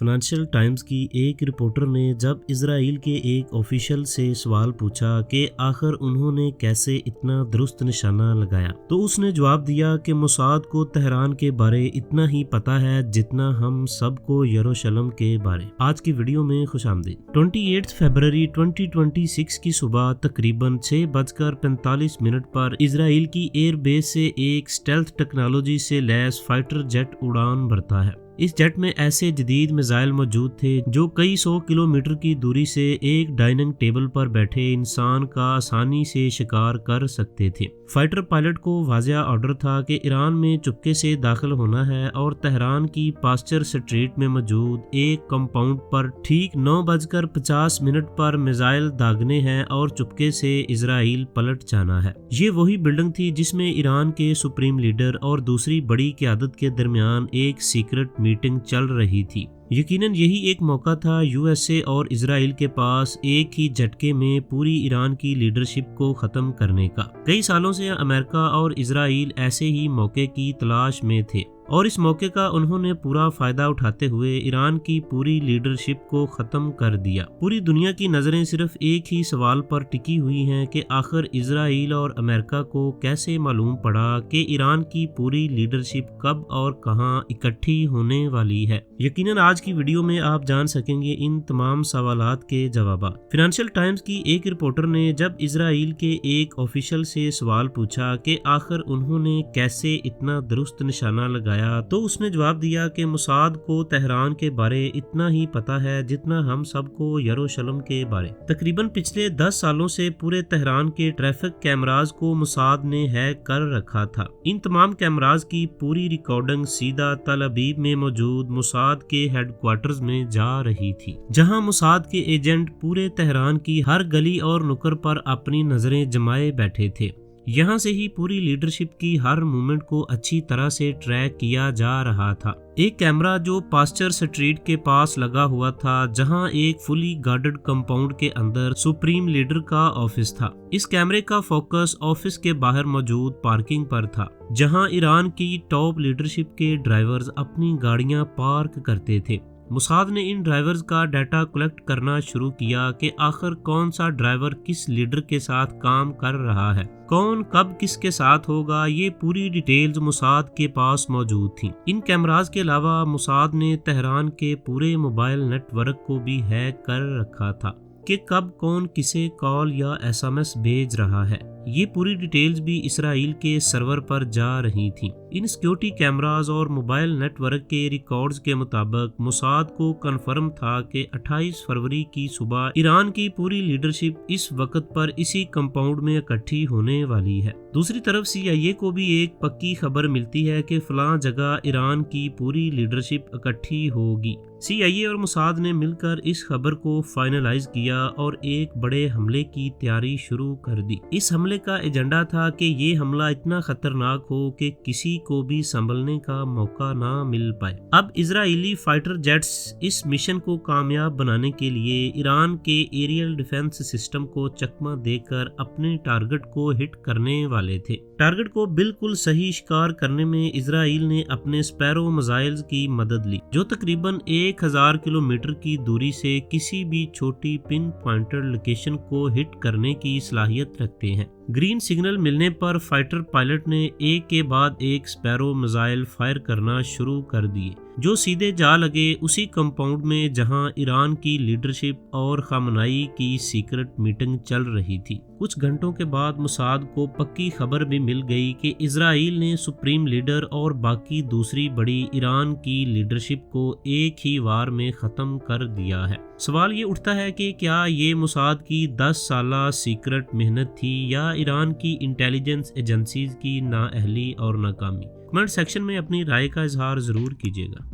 Financial times की एक reporter ने जब इजराइल के एक ऑफिशियल से सवाल पूछा कि आखिर उन्होंने कैसे इतना दुरुस्त निशाना लगाया, तो उसने जवाब दिया कि मोसाद को तेहरान के बारे इतना ही पता है जितना हम सबको यरूशलेम के बारे। आज की वीडियो में खुशामदीद। 28 फरवरी 2026 की सुबह तकरीबन 6:45 पर इजराइल की एयरबेस से एक स्टेल्थ टेक्नोलॉजी से लैस फाइटर जेट उड़ान भरता है। इस जेट में ऐसे जदीद मिसाइल मौजूद थे जो कई 100 किलोमीटर की दूरी से एक डाइनिंग टेबल पर बैठे इंसान का आसानी से शिकार कर सकते थे। फाइटर पायलट को वाज़िया ऑर्डर था कि ईरान में चुपके से दाखिल होना है और तेहरान की पास्चर स्ट्रीट में मौजूद एक कंपाउंड पर ठीक 9:50 पर मिसाइल दागने हैं और चुपके से इजराइल पलट जाना है। ये वही बिल्डिंग थी जिसमें ईरान के सुप्रीम लीडर और दूसरी बड़ी क़यादत के दरमियान एक सीक्रेट मीटिंग चल रही थी। यकीनन यही एक मौका था यूएसए और इजराइल के पास एक ही झटके में पूरी ईरान की लीडरशिप को ख़त्म करने का। कई सालों से अमेरिका और इजराइल ऐसे ही मौके की तलाश में थे और इस मौके का उन्होंने पूरा फायदा उठाते हुए ईरान की पूरी लीडरशिप को ख़त्म कर दिया। पूरी दुनिया की नज़रें सिर्फ एक ही सवाल पर टिकी हुई हैं कि आखिर इजराइल और अमेरिका को कैसे मालूम पड़ा कि ईरान की पूरी लीडरशिप कब और कहां इकट्ठी होने वाली है। यकीनन आज की वीडियो में आप जान सकेंगे इन तमाम सवालात के जवाब। फाइनेंशियल टाइम्स की एक रिपोर्टर ने जब इजराइल के एक ऑफिशियल से सवाल पूछा कि आखिर उन्होंने कैसे इतना दुरुस्त निशाना लगाया, तो उसने जवाब दिया कि मोसाद को तेहरान के बारे इतना ही पता है जितना हम सबको यरूशलेम के बारे। तकरीबन पिछले 10 सालों से पूरे तेहरान के ट्रैफिक कैमराज को मोसाद ने हैक कर रखा था। इन तमाम कैमराज की पूरी रिकॉर्डिंग सीधा तल अबीब में मौजूद मोसाद के हेडक्वार्टर्स में जा रही थी, जहां मोसाद के एजेंट पूरे तेहरान की हर गली और नुक्कड़ पर अपनी नजरें जमाए बैठे थे। यहाँ से ही पूरी लीडरशिप की हर मूवमेंट को अच्छी तरह से ट्रैक किया जा रहा था। एक कैमरा जो पास्चर स्ट्रीट के पास लगा हुआ था, जहां एक फुली गार्डेड कंपाउंड के अंदर सुप्रीम लीडर का ऑफिस था। इस कैमरे का फोकस ऑफिस के बाहर मौजूद पार्किंग पर था, जहां ईरान की टॉप लीडरशिप के ड्राइवर्स अपनी गाड़ियां पार्क करते थे। मोसाद ने इन ड्राइवर्स का डाटा कलेक्ट करना शुरू किया कि आखिर कौन सा ड्राइवर किस लीडर के साथ काम कर रहा है, कौन कब किसके साथ होगा। ये पूरी डिटेल्स मोसाद के पास मौजूद थी। इन कैमराज के अलावा मोसाद ने तेहरान के पूरे मोबाइल नेटवर्क को भी हैक कर रखा था कि कब कौन किसे कॉल या एसएमएस भेज रहा है। ये पूरी डिटेल्स भी इसराइल के सर्वर पर जा रही थी। इन सिक्योरिटी कैमराज और मोबाइल नेटवर्क के रिकॉर्ड्स के मुताबिक मोसाद को कंफर्म था कि 28 फरवरी की सुबह ईरान की पूरी लीडरशिप इस वक्त पर इसी कंपाउंड में इकट्ठी होने वाली है। दूसरी तरफ CIA को भी एक पक्की खबर मिलती है कि फलां जगह ईरान की पूरी लीडरशिप इकट्ठी होगी। CIA और मोसाद ने मिलकर इस खबर को फाइनलाइज किया और एक बड़े हमले की तैयारी शुरू कर दी। इस हमले का एजेंडा था कि ये हमला इतना खतरनाक हो कि किसी को भी संभलने का मौका ना मिल पाए। अब इजरायली फाइटर जेट्स इस मिशन को कामयाब बनाने के लिए ईरान के एरियल डिफेंस सिस्टम को चकमा देकर अपने टारगेट को हिट करने वाले थे। टारगेट को बिल्कुल सही शिकार करने में इजराइल ने अपने स्पैरो मिसाइल्स की मदद ली, जो तकरीबन 1000 किलोमीटर की दूरी से किसी भी छोटी पिन पॉइंटेड लोकेशन को हिट करने की सलाहियत रखते हैं। ग्रीन सिग्नल मिलने पर फाइटर पायलट ने एक के बाद एक स्पैरो मिसाइल फायर करना शुरू कर दिए, जो सीधे जा लगे उसी कंपाउंड में जहां ईरान की लीडरशिप और खामनाई की सीक्रेट मीटिंग चल रही थी। कुछ घंटों के बाद मोसाद को पक्की खबर भी मिल गई कि इजराइल ने सुप्रीम लीडर और बाकी दूसरी बड़ी ईरान की लीडरशिप को एक ही वार में ख़त्म कर दिया है। सवाल ये उठता है कि क्या ये मोसाद की 10 साला सीक्रेट मेहनत थी या ईरान की इंटेलिजेंस एजेंसीज की नाअहली और नाकामी। कमेंट सेक्शन में अपनी राय का इजहार ज़रूर कीजिएगा।